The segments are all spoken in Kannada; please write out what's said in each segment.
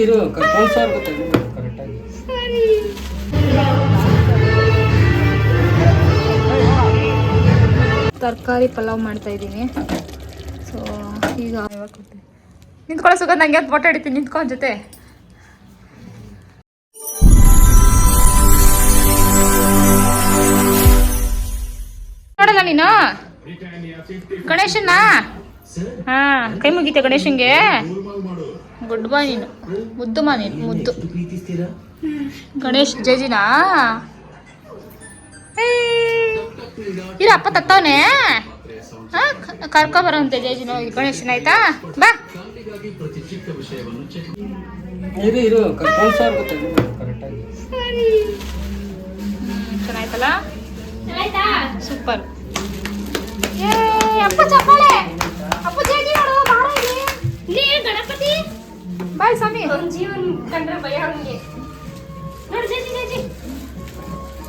ಇರು ಕರ್ಕೊಂಡು ಸಾರ್ ಗೊತ್ತಾಗಿದೆ ಕರೆಕ್ಟಾಗಿ. ತರಕಾರಿ ಪಲಾವ್ ಮಾಡ್ತಾ ಇದ್ದೀನಿ. ಸೊ ಈಗ ನಿಂತ್ಕೊಳ್ಳೋ ಸುಗಂಧ ನಂಗೆ ಅಂತ ಫೋಟೋ ಹಿಡಿತೀನಿ, ನಿಂತ್ಕೊಂಡ್ ಜೊತೆ. ನೋಡಲ್ಲ ನೀನು ಗಣೇಶನ್ನ? ಹಾ, ಕೈ ಮುಗಿತೆ ಗಣೇಶನ್ಗೆ. ಗುಡ್ ಬಾಯ್ ನೀನು, ಮುದ್ದು ಮಾ ನೀನು, ಮುದ್ದು ಗಣೇಶ್. ಜೇಜಿನಾ ಇರ ಅಪ್ಪ ತತ್ತವನೆ. ಹಾ, ಕರ್ಕೊಬರಂತೆ ಜೇಜಿನ ಗಣೇಶನ. ಆಯ್ತಾ, ಬಾ. ಇರು ಕರ್ಕೊಂಡು ಸಾರ್ ಗೊತ್ತಾಗಿದೆ ಕರೆಕ್ಟಾಗಿ. ಚೆನ್ನಾಯ್ತಲ್ಲ? ಸೂಪರ್. ಅಪ್ಪ ಚಪ್ಪಾಳೆ. ಅಪ್ಪ ಜೇಜಿ ನೋಡು, ಬಾರ ಇಲ್ಲಿ ಗಣಪತಿ. ಬಾಯ್ ಸ್ವಾಮಿ. ಜೀವನ್ ಕಂಡ್ರೆ ಭಯ ಅವನಿಗೆ. ನೋಡಿ ಜೇಜಿ, ಜೇಜಿ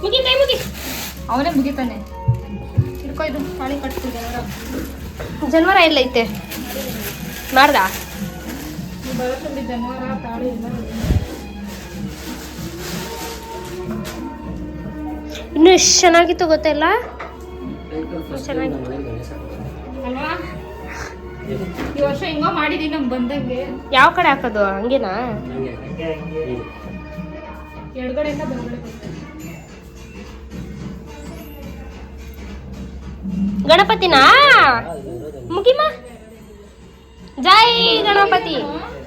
ಮುಗಿ, ಕೈ ಮುಗಿ. ಅವನೇ ಮುಗಿತಾನೆ. ಹಿಡ್ಕೊ, ಇದು ತಾಳಿ ಕಟ್ತಿದ್ದೆ. ಜನವರ ಎಲ್ಲೈತೆ ಮಾಡ್ದ? ಬರೋದಲ್ಲಿ ಜನವರ ತಾಳಿ ಇಲ್ಲ. ಇನ್ನು ಎಷ್ಟು ಚೆನ್ನಾಗಿತ್ತು ಗೊತ್ತಿಲ್ಲ. ಚೆನ್ನಾಗಿತ್ತು ಅಲ್ವಾ? ಈ ವರ್ಷ ಹಿಂಗ ಮಾಡಿದೀನಿ ನಮ್ಗೆ ಬಂದಂಗೆ. ಯಾವ ಕಡೆ ಹಾಕೋದು? ಹಂಗೇನಾ? ಎಡಗಡೆಯಿಂದ ಬಲಗಡೆ. ಗಣಪತಿನಾ? ಮುಗಿಮ. ಜೈ ಗಣಪತಿ.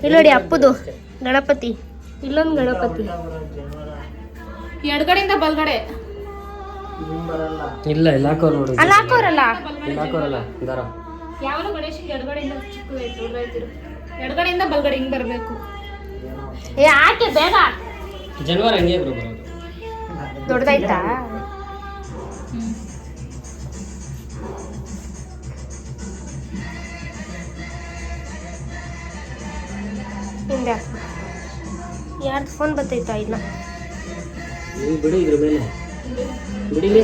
ಇಲ್ಲಿ ನೋಡಿ ಅಪ್ಪುದು ಗಣಪತಿ. ಇಲ್ಲೊಂದು ಗಣಪತಿ. ಎಡಗಡೆಯಿಂದ ಬಲಗಡೆ. ಇಲ್ಲ ಇಲ್ಲ ಹಾಕೋರು ನೋಡಿ. ಅಲ್ಲಿ ಹಾಕೋರಲ್ಲ. ಇಲ್ಲ ಹಾಕೋರಲ್ಲ ಇದಾರ. ಯಾವನು ಗಣೇಶನ್ ಎಡಗಡೆಯಿಂದ ಚಿಕ್ಕದಾಯ್ತು, ದೊಡ್ಡದಾಯ್ತಿರು. ಎಡಗಡೆಯಿಂದ ಬಲಗಡೆ ಹಿಂಗ್ ಬರಬೇಕು. ಏ ಹಾಕಿ ಬೇಗ. ಜನವರ ಹಂಗೆ ಬರೋದು. ದೊಡ್ಡದಾಯ್ತಾ? ಹಿಂಗೆ ಯಾರ್ದು ಫೋನ್ ಬರ್ತೈತಾ? ಇಲ್ಲ ಬಿಡಿ, ಇದ್ರ ಮೇಲೆ ಬಿಡಿಲಿ.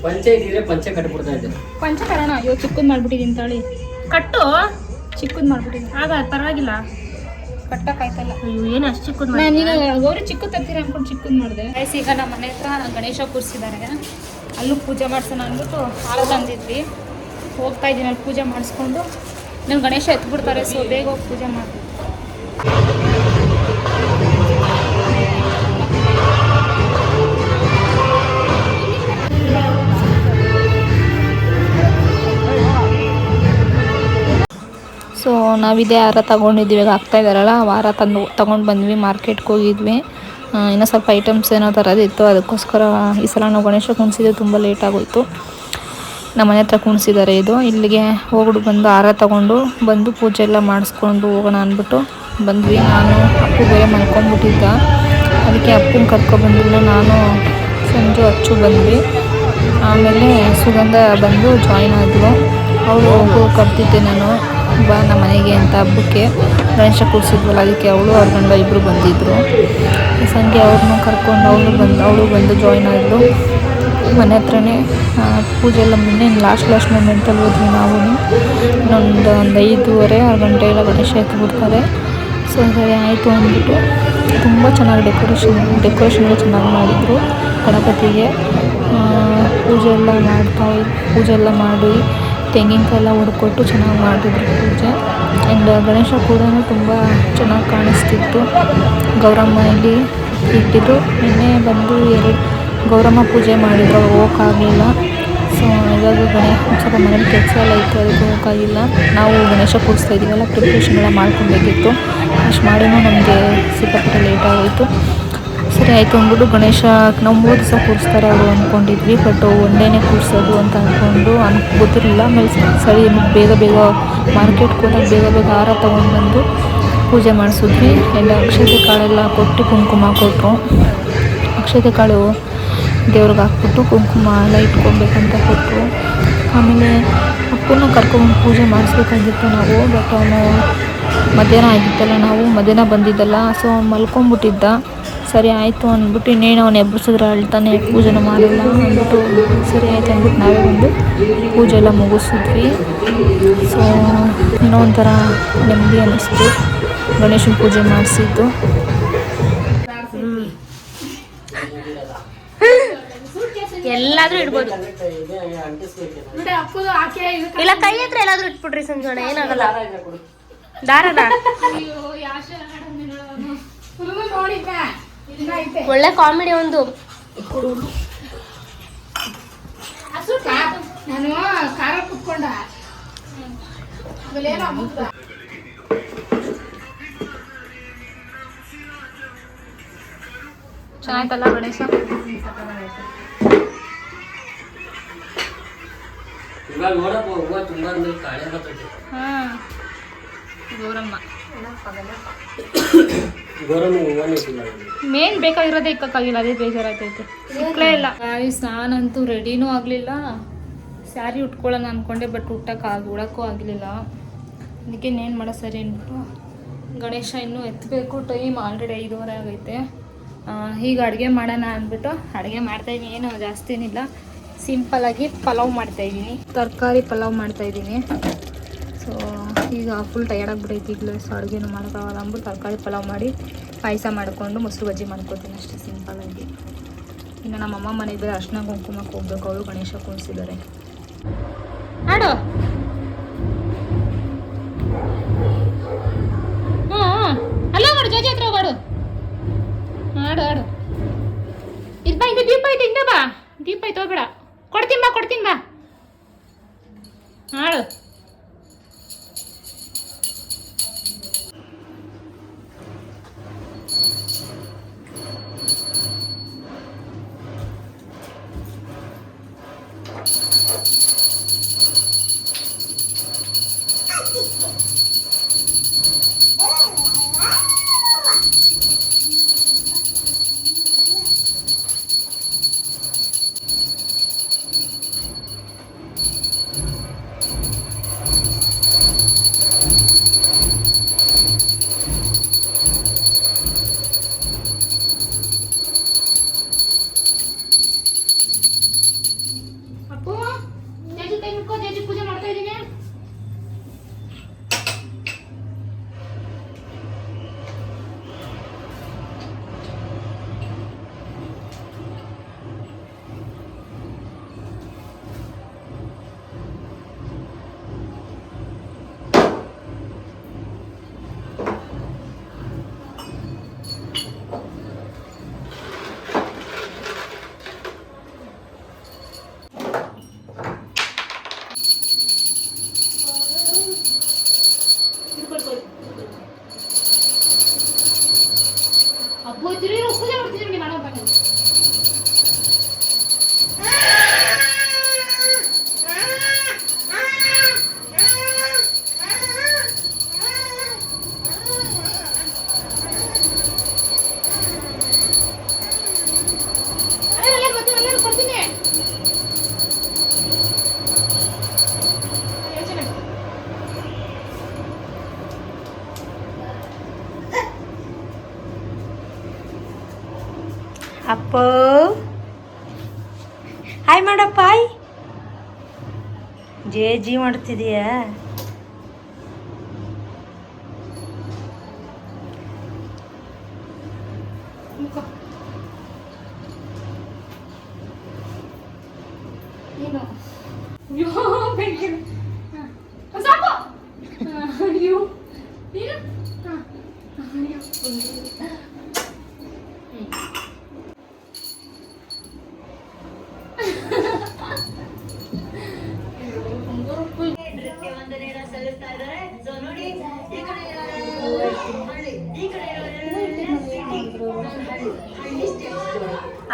ಪಂಚೆ ಇದ್ರೆ ಪಂಚೆ ಕಟ್ಬಿಡ್ತಾ ಇದ್ದೆ. ಪಂಚ ಕರೋಣ. ಅಯ್ಯೋ ಚಿಕ್ಕದ್ ಮಾಡ್ಬಿಟ್ಟಿದ್ದೀನಿ ತಾಳಿ. ಕಟ್ಟು. ಚಿಕ್ಕದ್ ಮಾಡ್ಬಿಟ್ಟಿದ್ದೀನಿ. ಆಗ ಪರವಾಗಿಲ್ಲ. ಕಟ್ಟಕ್ಕಾಯ್ತಲ್ಲ. ಅಯ್ಯೋ ಏನು ಅಷ್ಟು ಚಿಕ್ಕದ್ ನಾನೀಗ ಗೌರಿ ಚಿಕ್ಕದ್ ತರ್ತೀರ ಅನ್ಕೊಂಡು ಚಿಕ್ಕದ್ ಮಾಡಿದೆ. ಈಗ ನಮ್ಮ ಮನೆ ಹತ್ರ ಗಣೇಶ ಕೂರಿಸಿದ್ದಾರೆ. ಅಲ್ಲೂ ಪೂಜೆ ಮಾಡ್ಸೋಣ ಅಂದ್ಬಿಟ್ಟು ಹಾಲು ತಂದಿದ್ವಿ. ಹೋಗ್ತಾ ಇದ್ದೀನಿ, ಅಲ್ಲಿ ಪೂಜೆ ಮಾಡಿಸ್ಕೊಂಡು ನಮ್ಮ ಗಣೇಶ ಎತ್ಬಿಡ್ತಾರೆ. ಸೊ ಬೇಗ ಹೋಗಿ ಪೂಜೆ ಮಾಡ್ತೀವಿ. ಸೊ ನಾವಿದೇ ಹಾರ ತೊಗೊಂಡಿದ್ವಿ. ಈಗ ಆಗ್ತಾ ಇದ್ದಾರಲ್ಲ, ಹಾರ ತೊಗೊಂಡು ಬಂದ್ವಿ. ಮಾರ್ಕೆಟ್ಗೆ ಹೋಗಿದ್ವಿ. ಇನ್ನೂ ಸ್ವಲ್ಪ ಐಟಮ್ಸ್ ಏನೋ ತರೋದಿತ್ತು. ಅದಕ್ಕೋಸ್ಕರ ಈ ಸಲ ನಾವು ಗಣೇಶ ಕುಣಿಸಿದ್ವಿ. ತುಂಬ ಲೇಟ್ ಆಗೋಯಿತು. ನಮ್ಮ ಮನೆ ಹತ್ರ ಕುಣಿಸಿದ್ದಾರೆ. ಇದು ಇಲ್ಲಿಗೆ ಹೋಗ್ಬಿಟ್ಟು ಬಂದು ಹಾರ ತೊಗೊಂಡು ಬಂದು ಪೂಜೆ ಎಲ್ಲ ಮಾಡಿಸ್ಕೊಂಡು ಹೋಗೋಣ ಅಂದ್ಬಿಟ್ಟು ಬಂದ್ವಿ. ನಾನು ಅಪ್ಪು ಬೇರೆ ಮಲ್ಕೊಂಡ್ಬಿಟ್ಟಿದ್ದ. ಅದಕ್ಕೆ ಅಪ್ಪನ ಕರ್ಕೊಬಂದಿಲ್ಲ. ನಾನು ಸಂಜು ಅಚ್ಚು ಬಂದ್ವಿ. ಆಮೇಲೆ ಸುಗಂಧ ಬಂದು ಜಾಯಿನ್ ಆದಳು. ಅವಳು ಕರ್ತಿದ್ದೆ ನಾನು, ಬಾ ನಮ್ಮ ಮನೆಗೆ ಅಂತ. ಹಬ್ಬಕ್ಕೆ ಗಣೇಶ ಕೂರಿಸಿದ್ವಲ್ಲ, ಅದಕ್ಕೆ ಅವಳು ಅವ್ರ ಗಂಡ ಇಬ್ಬರು ಬಂದಿದ್ದರು. ಸಂಜೆ ಅವ್ರನ್ನೂ ಕರ್ಕೊಂಡು ಅವಳು ಬಂದು ಜಾಯಿನ್ ಆದಳು. ಮನೆ ಹತ್ರನೇ ಪೂಜೆ ಎಲ್ಲ ಮುನ್ನೆ ಲಾಸ್ಟ್ ಮೂಮೆಂಟಲ್ಲಿ ಹೋದ್ವಿ ನಾವು. ಇನ್ನೊಂದು 5:30 6 ಗಂಟೆ ಎಲ್ಲ ಗಣೇಶ ಎತ್ಬಿಡ್ತಾರೆ. ಸೊ ಸರಿ ಆಯಿತು ಅಂದ್ಬಿಟ್ಟು ತುಂಬ ಚೆನ್ನಾಗಿ ಡೆಕೋರೇಷನ್ ಚೆನ್ನಾಗಿ ಮಾಡಿದರು ಗಣಪತಿಗೆ. ಪೂಜೆ ಎಲ್ಲ ಮಾಡಿ ತೆಂಗಿನಕಾಯಿ ಎಲ್ಲ ಹೊಡ್ಕೊಟ್ಟು ಚೆನ್ನಾಗಿ ಮಾಡಿದ್ರು ಪೂಜೆ. ಆ್ಯಂಡ್ ಗಣೇಶ ಕೂಡ ತುಂಬ ಚೆನ್ನಾಗಿ ಕಾಣಿಸ್ತಿತ್ತು. ಗೌರಮ್ಮ ಇಲ್ಲಿ ಇಟ್ಟಿದ್ದು. ನಿನ್ನೆ ಬಂದು 2 ಗೌರಮ್ಮ ಪೂಜೆ ಮಾಡಿದ್ರು, ಹೋಗೋಕ್ಕಾಗಲಿಲ್ಲ. ಸೊ ಇವಾಗ ಸ್ವಲ್ಪ ಮನೇಲಿ ಕೆಲಸ ಎಲ್ಲ ಇತ್ತು, ಅದಕ್ಕೆ ಹೋಗೋಕ್ಕಾಗಿಲ್ಲ. ನಾವು ಗಣೇಶ ಕೂರಿಸ್ತಾ ಇದ್ದೀವಲ್ಲ, ಪ್ರಿಪ್ರೇಷನ್ ಎಲ್ಲ ಮಾಡ್ಕೊಬೇಕಿತ್ತು. ಅಷ್ಟು ಮಾಡಿನೂ ನಮಗೆ ಸಿಕ್ಕಾಪಟ್ಟೆ ಲೇಟ್ ಆಗೋಯಿತು. ಸರಿ ಆಯಿತು ಅಂದ್ಬಿಟ್ಟು ಗಣೇಶ ನಾವು 3 ದಿವಸ ಕೂರಿಸ್ತಾರೆ ಅವರು ಅಂದ್ಕೊಂಡಿದ್ವಿ. ಬಟ್ ಒಂದೇನೇ ಕೂರಿಸೋದು ಅಂತ ಅಂದ್ಕೊಂಡು ಗೊತ್ತಿರಲಿಲ್ಲ. ಆಮೇಲೆ ಸರಿ ಬೇಗ ಮಾರ್ಕೆಟ್ಗೆ ಹೋದಾಗ ಬೇಗ ಹಾರ ತೊಗೊಂಡು ಬಂದು ಪೂಜೆ ಮಾಡಿಸಿದ್ವಿ. ಎಲ್ಲ ಅಕ್ಷತೆ ಕಾಳೆಲ್ಲ ಕೊಟ್ಟು ಕುಂಕುಮ ಕೊಟ್ಟರು. ಅಕ್ಷತೆ ಕಾಳು ದೇವ್ರಿಗೆ ಹಾಕ್ಬಿಟ್ಟು ಕುಂಕುಮ ಎಲ್ಲ ಇಟ್ಕೊಬೇಕಂತ ಕೊಟ್ಟರು. ಆಮೇಲೆ ಅಪ್ಪನ ಕರ್ಕೊಂಡು ಪೂಜೆ ಮಾಡಿಸ್ಬೇಕಾಗಿತ್ತು ನಾವು. ಬಟ್ ಅವನು ಮಧ್ಯಾಹ್ನ ಆಗಿತ್ತಲ್ಲ, ನಾವು ಮಧ್ಯಾಹ್ನ ಬಂದಿದ್ದಲ್ಲ. ಸೊ ಮಲ್ಕೊಂಡ್ಬಿಟ್ಟಿದ್ದ. ಸರಿ ಆಯಿತು ಅಂದ್ಬಿಟ್ಟು ಇನ್ನೇನು ಅವ್ನು ಎಬ್ಬಿಸಿದ್ರೆ ಅಳ್ತಾನೆ ಪೂಜೆನ ಮಾಡಲ್ಲ ಅಂದ್ಬಿಟ್ಟು ಸರಿ ಆಯಿತು ಅಂದ್ಬಿಟ್ಟು ನಾವೇ ಬಂದು ಪೂಜೆ ಎಲ್ಲ ಮುಗಿಸಿದ್ವಿ. ಸೊ ಏನೋ ಒಂಥರ ನೆಮ್ಮದಿ ಅನ್ನಿಸ್ತು ಗಣೇಶನ ಪೂಜೆ ಮಾಡಿಸಿದ್ದು. ಎಲ್ಲಾದ್ರೂ ಇಡ್ಬೋದು, ಇಲ್ಲ ಕೈ ಹತ್ರ ಎಲ್ಲಾದ್ರೂ ಇಟ್ಬಿಡ್ರಿ ಸಂಜೋಣ, ಏನಾಗಲ್ಲ. ದಾರನ ಒಳ್ಳೆ ಕಾಮಿಡಿ ಒಂದು. ನಾನು ಕಾರ ಕುತ್ಕೊಂಡ ಚೆನ್ನಾಯ್ತಲ್ಲ ಗಣೇಶ? ಇವಾಗ ನೋಡಪ್ಪ ಹೂವ ತುಂಬಾ ಕಾಳೆ ಬರ್ತೈತಿ. ಗೌರಮ್ಮ ಮೇನ್ ಬೇಕಾಗಿರೋದೇ ಇಕ್ಕಾಗಿಲ್ಲ, ಅದೇ ಬೇಜಾರಾಗ್ತೈತೆ. ಸಿಕ್ಲೇ ಇಲ್ಲ. ನಾನಂತೂ ರೆಡಿನೂ ಆಗಲಿಲ್ಲ, ಸ್ಯಾರಿ ಉಟ್ಕೊಳ್ಳೋಣ ಅಂದ್ಕೊಂಡೆ, ಬಟ್ ಉಡೋಕ್ಕೂ ಆಗಲಿಲ್ಲ. ಅದಕ್ಕೆ ಇನ್ನೇನು ಮಾಡೋ ಸರಿ ಅಂದ್ಬಿಟ್ಟು ಗಣೇಶ ಇನ್ನೂ ಎತ್ತಬೇಕು. ಟೈಮ್ ಆಲ್ರೆಡಿ 5:30 ಆಗೈತೆ. ಈಗ ಅಡುಗೆ ಮಾಡೋಣ ಅಂದ್ಬಿಟ್ಟು ಅಡುಗೆ ಮಾಡ್ತಾಯಿದ್ದೀನಿ. ಏನು ಜಾಸ್ತಿ ಏನಿಲ್ಲ, ಸಿಂಪಲ್ಲಾಗಿ ಪಲಾವ್ ಮಾಡ್ತಾಯಿದ್ದೀನಿ, ತರಕಾರಿ ಪಲಾವ್ ಮಾಡ್ತಾಯಿದ್ದೀನಿ. ಸೊ ಈಗ ಫುಲ್ ಟಯರ್ಡ್ ಆಗಿಬಿಟ್ಟೈತಿ ಈಗಲೇ. ಸೊ ಅಡುಗೆನೂ ಮಾಡೋಕ್ಕಾಗಲ್ಲ ಅಂದ್ಬಿಟ್ಟು ತರಕಾರಿ ಪಲಾವ್ ಮಾಡಿ ಪಾಯಸ ಮಾಡಿಕೊಂಡು ಮೊಸರು ಬಜ್ಜಿ ಮಾಡ್ಕೊತೀನಿ ಅಷ್ಟೇ ಸಿಂಪಲ್ಲಾಗಿ. ಇನ್ನು ನಮ್ಮಮ್ಮ ಮನೆಗೆ ಬೇರೆ ಅರ್ಶಿನ ಕುಂಕುಮಕ್ಕೆ ಹೋಗ್ಬೇಕು, ಅವರು ಗಣೇಶ ಕುಣಿಸಿದ್ದಾರೆ. ಆಡು. ಅಲ್ಲ ಮಾಡು, ಜೋಜಿ ಹತ್ರ ಹೋಗಾಡು. ಆಡು ಆಡು. ಇದು ಬಾ, ಇದು ದೀಪ ಐತೆ, ಹಿಂಗ ಬಾ. ದೀಪ ಐತೆ, ಹೋಗ್ಬೇಡ. ಕೊಡ್ತೀನಿ ಬಾ. ಆಡು. ಪೂಜೆ ಮಾಡ್ತಾ ಇದ್ದೀನಿ. ಅಪ್ಪು ತಿರುಗಿ ಪೂಜೆ ಮಾಡ್ತಿದ್ದೀನಿ ಮಾಡೋ ಬನ್ನಿ. ಕೊಡ್ತೀನಿ. ಅಪ್ಪ ಹಾಯ್ ಮಾಡಪ್ಪ, ಹಾಯ್. ಜಿ ಮಾಡ್ತಿದೀಯಾ?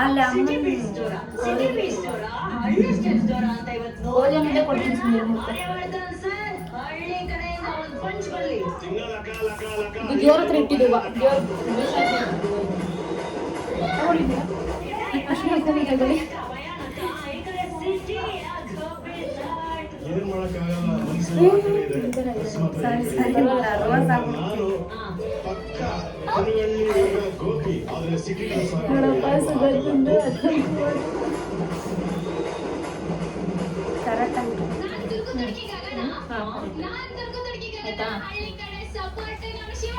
ಅಲ್ಲ ದೇವ್ರ ಹತ್ರ ಇಟ್ಟಿದ್ದೀವ.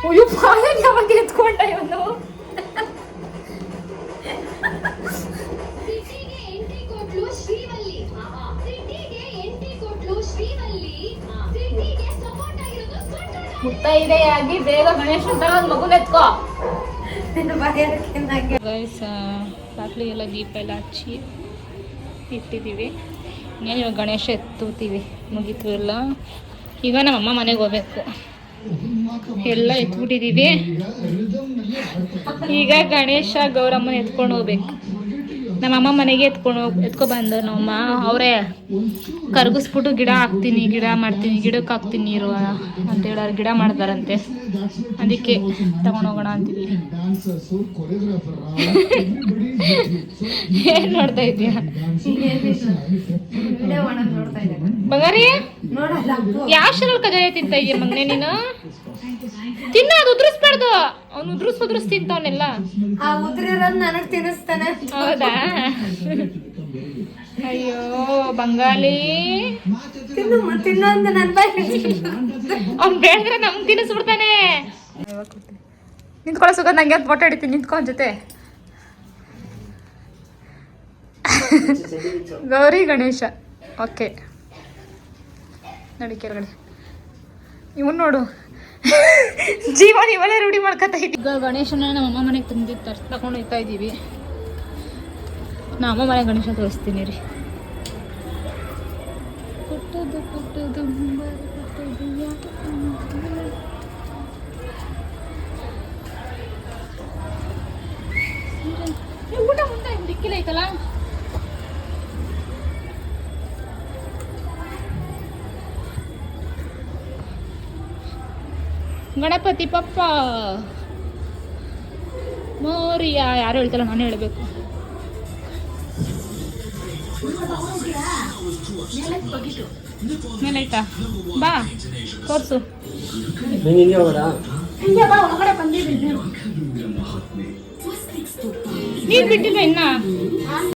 ಅಯ್ಯೋ ಪಾಯನ್ ಯಾವಾಗ ಎತ್ಕೊಂಡ ಇವನು ಮುತ್ತೈದೆಯಾಗಿ ಬೇಗ ಗಣೇಶ್ ಅಂತ ಒಂದು ಮಗುನ ಎತ್ಕೋ ಗೈಸ್ ಬಾಟ್ಲಿ ಎಲ್ಲ ದೀಪ ಎಲ್ಲ ಹಚ್ಚಿ ಇಟ್ಟಿದ್ದೀವಿ ಇನ್ನೇನು ಇವಾಗ ಗಣೇಶ ಎತ್ತುತ್ತೀವಿ ಮುಗೀತು ಎಲ್ಲ ಈಗ ನಮ್ಮಮ್ಮ ಮನೆಗೆ ಹೋಗ್ಬೇಕು ಎಲ್ಲ ಎತ್ಬಿಟ್ಟಿದ್ದೀವಿ ಈಗ ಗಣೇಶ ಗೌರಮ್ಮನ ಎತ್ಕೊಂಡು ಹೋಗ್ಬೇಕು ನಮ್ಮಮ್ಮ ಮನೆಗೆ ಎತ್ಕೊ ಬಂದು ನಮ್ಮಮ್ಮ ಅವರೇ ಕರಗಿಸ್ಬಿಟ್ಟು ಗಿಡ ಹಾಕ್ತೀನಿ ಗಿಡ ಮಾಡ್ತೀನಿ ಗಿಡಕ್ಕೆ ಹಾಕ್ತೀನಿ ನೀರು ಅಂತ ಹೇಳೋರು ಗಿಡ ಮಾಡ್ತಾರಂತೆ ಅದಕ್ಕೆ ತಗೊಂಡೋಗೋಣ ಅಂತಿದ್ದೀನಿ ಏನ್ ನೋಡ್ತಾ ಇದೀಯ ಬಂಗಾರಿ ಯಾವ ಶರಲ್ ಕಜಾಯ ತಿಂತ ಇದೀಯ ಮಗನೆ ನೀನು ತಿನ್ನ ಅದು ಉದುರಿಸ್ಬಾರ್ದು ಅವ್ನು ಉದುರಿಸ್ ತಿಂತವನ್ನೆಲ್ಲ ಹೌದಾ ಅಯ್ಯೋ ಬಂಗಾಲಿ ಅವ್ನು ಬೇಡಿದ್ರೆ ನಮ್ಗೆ ತಿನ್ನಿಸ್ಬಿಡ್ತಾನೆ ನಿಂತ್ಕೊಳ್ಳೋ ಸುಖ ನಂಗೆ ಅಂತ ಫೋಟೋ ಹಿಡಿತೀನಿ ನಿಂತ್ಕೊ ಜೊತೆ ಗೌರಿ ಗಣೇಶ ಓಕೆ ನೋಡಿ ಕೆಳಗಡೆ ಇವನ್ ನೋಡು ಜೀವನ ಇವೆಲ್ಲ ರೂಢಿ ಮಾಡ್ಕೊತಾ ಇದ್ದೀವಿ ಈಗ ಗಣೇಶನ ನಮ್ಮಮ್ಮ ಮನೆಗೆ ತಗೊಂಡು ಹೋಗ್ತಾ ಇದ್ದೀವಿ ನಮ್ಮ ಮನೆ ಗಣೇಶ ತೋರಿಸ್ತೀನಿ ರೀ ಊಟ ಮುಂದೆ ದಿಕ್ಕಿಲ್ಲ ಐತಲ್ಲ ಗಣಪತಿ ಪಪ್ಪ ಮೋರಿಯ ಯಾರು ಹೇಳ್ತಲ್ಲ ನಾನು ಹೇಳಬೇಕು ಮೇಲೆ ಆಯ್ತಾ ಬಾ ತೋರ್ಸು ನೀನ್ ಬಿಟ್ಟಿಲ್ಲ ಇನ್ನ